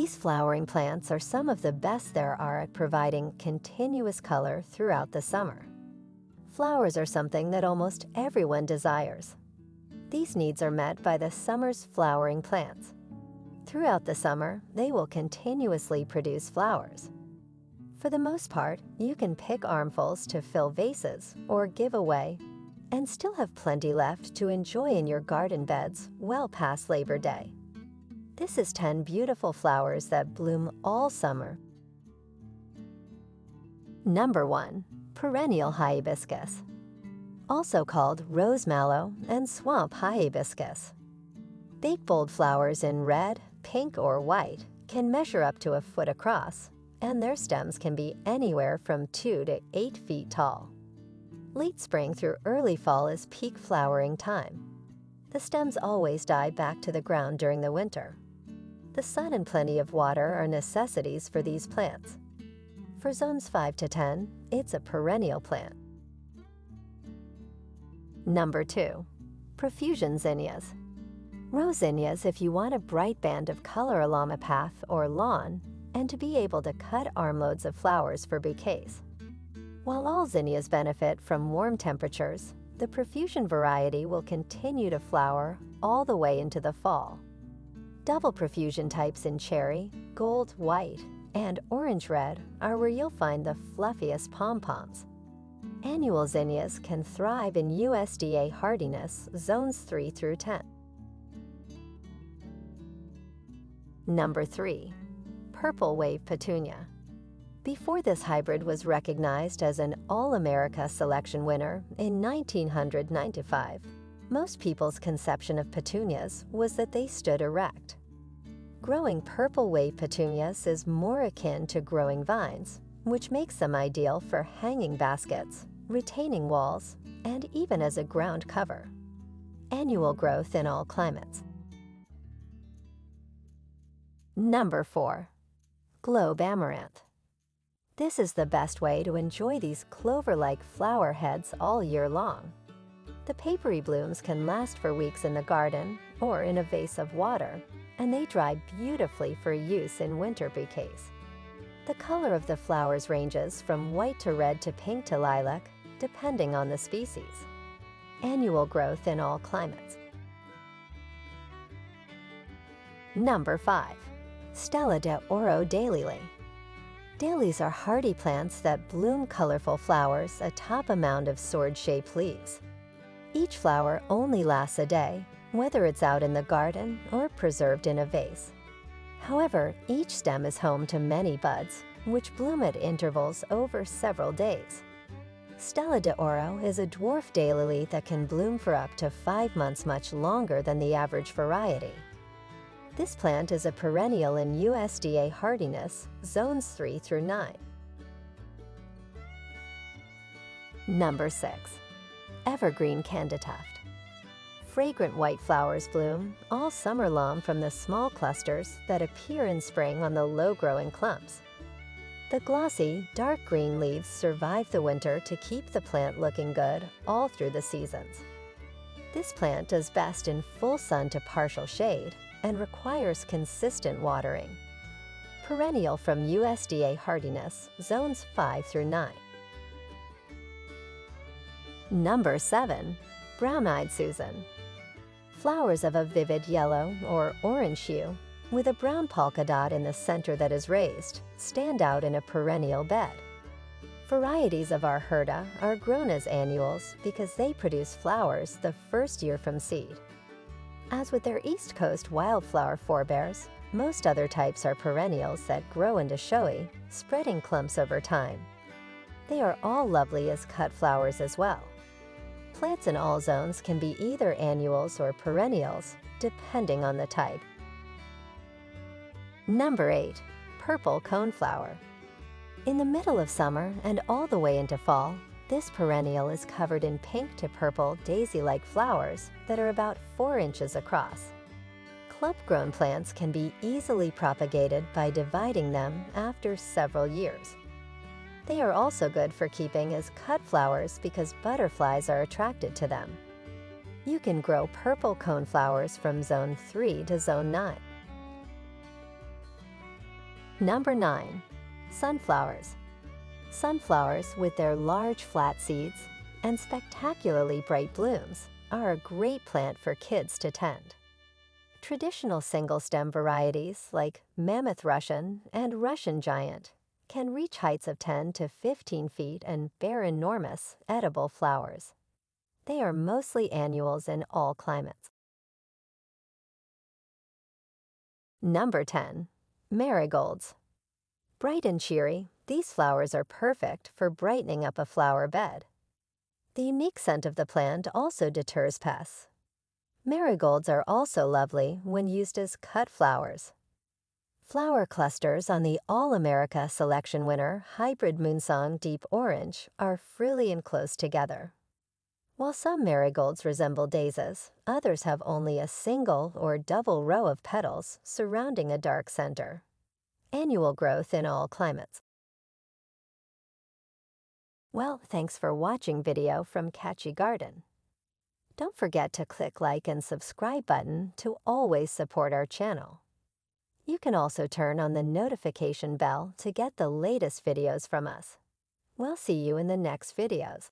These flowering plants are some of the best there are at providing continuous color throughout the summer. Flowers are something that almost everyone desires. These needs are met by the summer's flowering plants. Throughout the summer, they will continuously produce flowers. For the most part, you can pick armfuls to fill vases or give away, and still have plenty left to enjoy in your garden beds well past Labor Day. This is 10 beautiful flowers that bloom all summer. Number 1. Perennial Hibiscus. Also called rose mallow and swamp hibiscus. Big bold flowers in red, pink, or white can measure up to a foot across, and their stems can be anywhere from 2 to 8 feet tall. Late spring through early fall is peak flowering time. The stems always die back to the ground during the winter. The sun and plenty of water are necessities for these plants. For zones 5 to 10, it's a perennial plant. Number 2. Profusion Zinnias. Row zinnias if you want a bright band of color along a path or lawn, and to be able to cut armloads of flowers for bouquets. While all zinnias benefit from warm temperatures, the profusion variety will continue to flower all the way into the fall. Double profusion types in cherry, gold, white, and orange-red are where you'll find the fluffiest pom-poms. Annual zinnias can thrive in USDA hardiness zones 3 through 10. Number 3. Purple Wave Petunia. Before this hybrid was recognized as an All-America selection winner in 1995, most people's conception of petunias was that they stood erect. Growing purple wave petunias is more akin to growing vines, which makes them ideal for hanging baskets, retaining walls, and even as a ground cover. Annual growth in all climates. Number 4. Globe Amaranth. This is the best way to enjoy these clover-like flower heads all year long. The papery blooms can last for weeks in the garden or in a vase of water, and they dry beautifully for use in winter bouquets. The color of the flowers ranges from white to red to pink to lilac, depending on the species. Annual growth in all climates. Number 5. Stella de Oro Daylily. Daylilies are hardy plants that bloom colorful flowers atop a mound of sword-shaped leaves. Each flower only lasts a day, whether it's out in the garden or preserved in a vase. However, each stem is home to many buds, which bloom at intervals over several days. Stella de Oro is a dwarf daylily that can bloom for up to 5 months, much longer than the average variety. This plant is a perennial in USDA hardiness, zones 3 through 9. Number 6. Evergreen Candytuft. Fragrant white flowers bloom all summer long from the small clusters that appear in spring on the low-growing clumps. The glossy, dark green leaves survive the winter to keep the plant looking good all through the seasons. This plant does best in full sun to partial shade and requires consistent watering. Perennial from USDA hardiness, zones 5 through 9. Number 7. Brown-Eyed Susan. Flowers of a vivid yellow or orange hue, with a brown polka dot in the center that is raised, stand out in a perennial bed. Varieties of Arherda are grown as annuals because they produce flowers the first year from seed. As with their East Coast wildflower forebears, most other types are perennials that grow into showy, spreading clumps over time. They are all lovely as cut flowers as well. Plants in all zones can be either annuals or perennials, depending on the type. Number 8. Purple Coneflower. In the middle of summer and all the way into fall, this perennial is covered in pink to purple daisy-like flowers that are about 4 inches across. Clump-grown plants can be easily propagated by dividing them after several years. They are also good for keeping as cut flowers because butterflies are attracted to them. You can grow purple coneflowers from zone 3 to zone 9. Number 9. Sunflowers. Sunflowers, with their large flat seeds and spectacularly bright blooms, are a great plant for kids to tend. Traditional single-stem varieties like Mammoth Russian and Russian Giant can reach heights of 10 to 15 feet and bear enormous, edible flowers. They are mostly annuals in all climates. Number 10. Marigolds. Bright and cheery, these flowers are perfect for brightening up a flower bed. The unique scent of the plant also deters pests. Marigolds are also lovely when used as cut flowers. Flower clusters on the All-America Selection winner Hybrid Moonsong Deep Orange are frilly and close together. While some marigolds resemble daisies, others have only a single or double row of petals surrounding a dark center. Annual growth in all climates. Well, thanks for watching video from Catchy Garden. Don't forget to click like and subscribe button to always support our channel. You can also turn on the notification bell to get the latest videos from us. We'll see you in the next videos.